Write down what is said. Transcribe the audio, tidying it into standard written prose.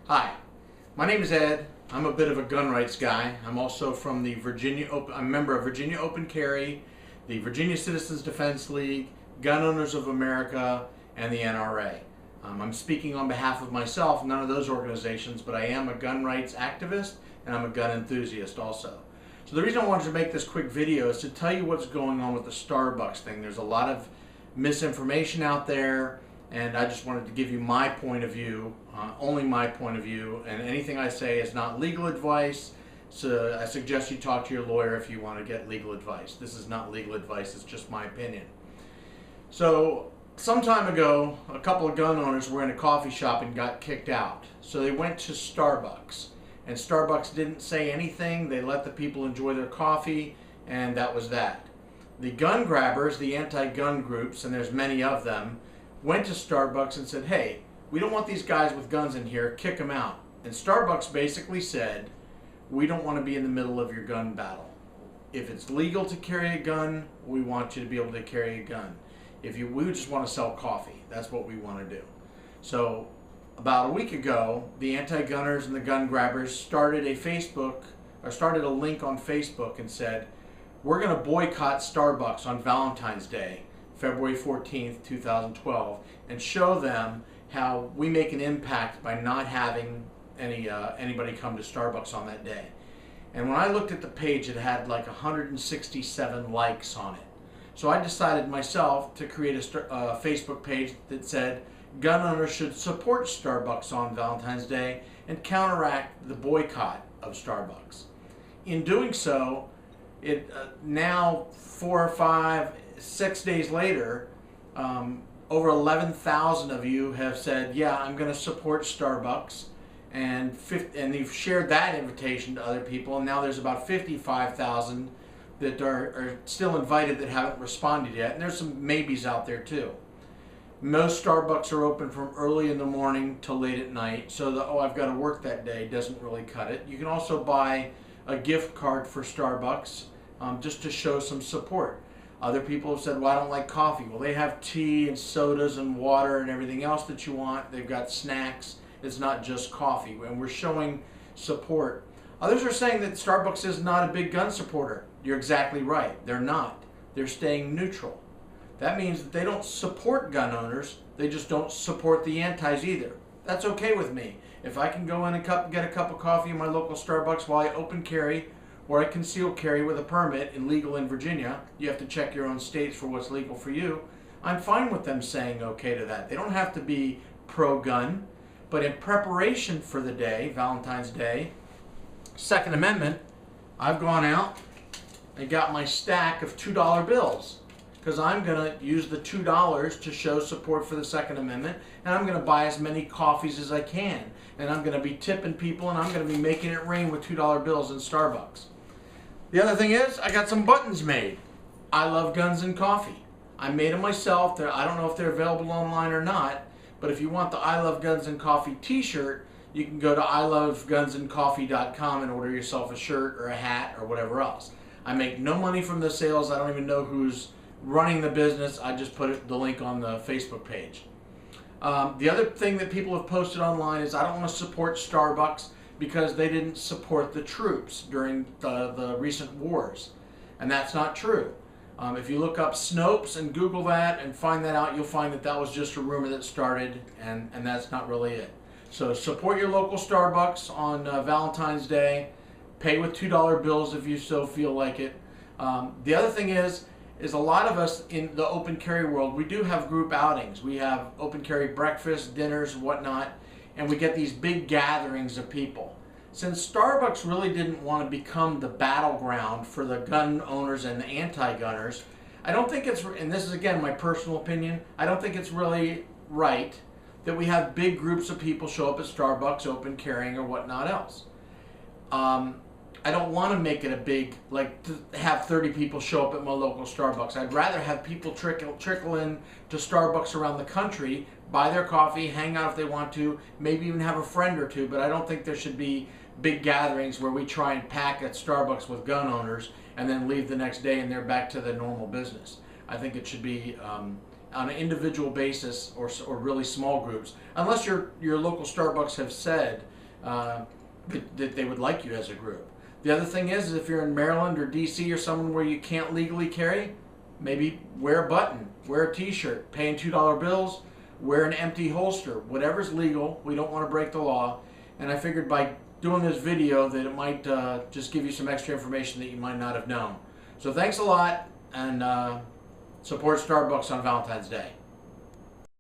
Hi, my name is Ed. I'm a bit of a gun rights guy. I'm also from the I'm a member of Virginia Open Carry, the Virginia Citizens Defense League, Gun Owners of America, and the NRA. I'm speaking on behalf of myself, none of those organizations, but I am a gun rights activist and I'm a gun enthusiast also. So the reason I wanted to make this quick video is to tell you what's going on with the Starbucks thing. There's a lot of misinformation out there, and I just wanted to give you my point of view, only my point of view, and anything I say is not legal advice, so I suggest you talk to your lawyer if you want to get legal advice. This is not legal advice, it's just my opinion. So, some time ago, a couple of gun owners were in a coffee shop and got kicked out. So they went to Starbucks, and Starbucks didn't say anything, they let the people enjoy their coffee, and that was that. The gun grabbers, the anti-gun groups, and there's many of them, went to Starbucks and said, hey, we don't want these guys with guns in here, kick them out. And Starbucks basically said, we don't want to be in the middle of your gun battle. If it's legal to carry a gun, we want you to be able to carry a gun. We just want to sell coffee. That's what we want to do. So about a week ago, the anti-gunners and the gun grabbers started a link on Facebook and said, we're going to boycott Starbucks on Valentine's Day, February 14th, 2012, and show them how we make an impact by not having anybody come to Starbucks on that day. And when I looked at the page, it had like 167 likes on it. So I decided myself to create a Facebook page that said gun owners should support Starbucks on Valentine's Day and counteract the boycott of Starbucks. In doing so, now 4 or 5, 6 days later, over 11,000 of you have said, yeah, I'm going to support Starbucks, and you've shared that invitation to other people, and now there's about 55,000 that are still invited that haven't responded yet, and there's some maybes out there too. Most Starbucks are open from early in the morning till late at night, so the I've got to work that day doesn't really cut it. You can also buy a gift card for Starbucks just to show some support. Other people have said, well, I don't like coffee. Well, they have tea and sodas and water and everything else that you want. They've got snacks. It's not just coffee, and we're showing support. Others are saying that Starbucks is not a big gun supporter. You're exactly right. They're not. They're staying neutral. That means that they don't support gun owners. They just don't support the antis either. That's okay with me. If I can go in and get a cup of coffee in my local Starbucks while I open carry or I conceal carry with a permit and legal in Virginia, you have to check your own states for what's legal for you, I'm fine with them saying okay to that. They don't have to be pro-gun, but in preparation for the day, Valentine's Day, Second Amendment, I've gone out and got my stack of $2 bills because I'm going to use the $2 to show support for the Second Amendment, and I'm going to buy as many coffees as I can, and I'm going to be tipping people, and I'm going to be making it rain with $2 bills in Starbucks. The other thing is, I got some buttons made. I love guns and coffee. I made them myself. I don't know if they're available online or not, but if you want the I Love Guns and Coffee t-shirt, you can go to ilovegunsandcoffee.com and order yourself a shirt or a hat or whatever else. I make no money from the sales. I don't even know who's running the business. I just put the link on the Facebook page. The other thing that people have posted online is I don't want to support Starbucks because they didn't support the troops during the recent wars. And that's not true. If you look up Snopes and Google that and find that out, you'll find that that was just a rumor that started, and that's not really it. So support your local Starbucks on Valentine's Day. Pay with $2 bills if you so feel like it. The other thing is a lot of us in the open carry world, we do have group outings. We have open carry breakfasts, dinners, whatnot, and we get these big gatherings of people. Since Starbucks really didn't want to become the battleground for the gun owners and the anti-gunners, I don't think it's, and this is again my personal opinion, I don't think it's really right that we have big groups of people show up at Starbucks open carrying or whatnot else. I don't want to make it a big, like to have 30 people show up at my local Starbucks. I'd rather have people trickle in to Starbucks around the country, buy their coffee, hang out if they want to, maybe even have a friend or two, but I don't think there should be big gatherings where we try and pack at Starbucks with gun owners and then leave the next day and they're back to the normal business. I think it should be on an individual basis or really small groups, unless your local Starbucks have said that they would like you as a group. The other thing is if you're in Maryland or DC or somewhere where you can't legally carry, maybe wear a button, wear a t-shirt, pay in $2 bills, wear an empty holster, whatever's legal. We don't want to break the law. And I figured by doing this video that it might just give you some extra information that you might not have known. So thanks a lot, and support Starbucks on Valentine's Day.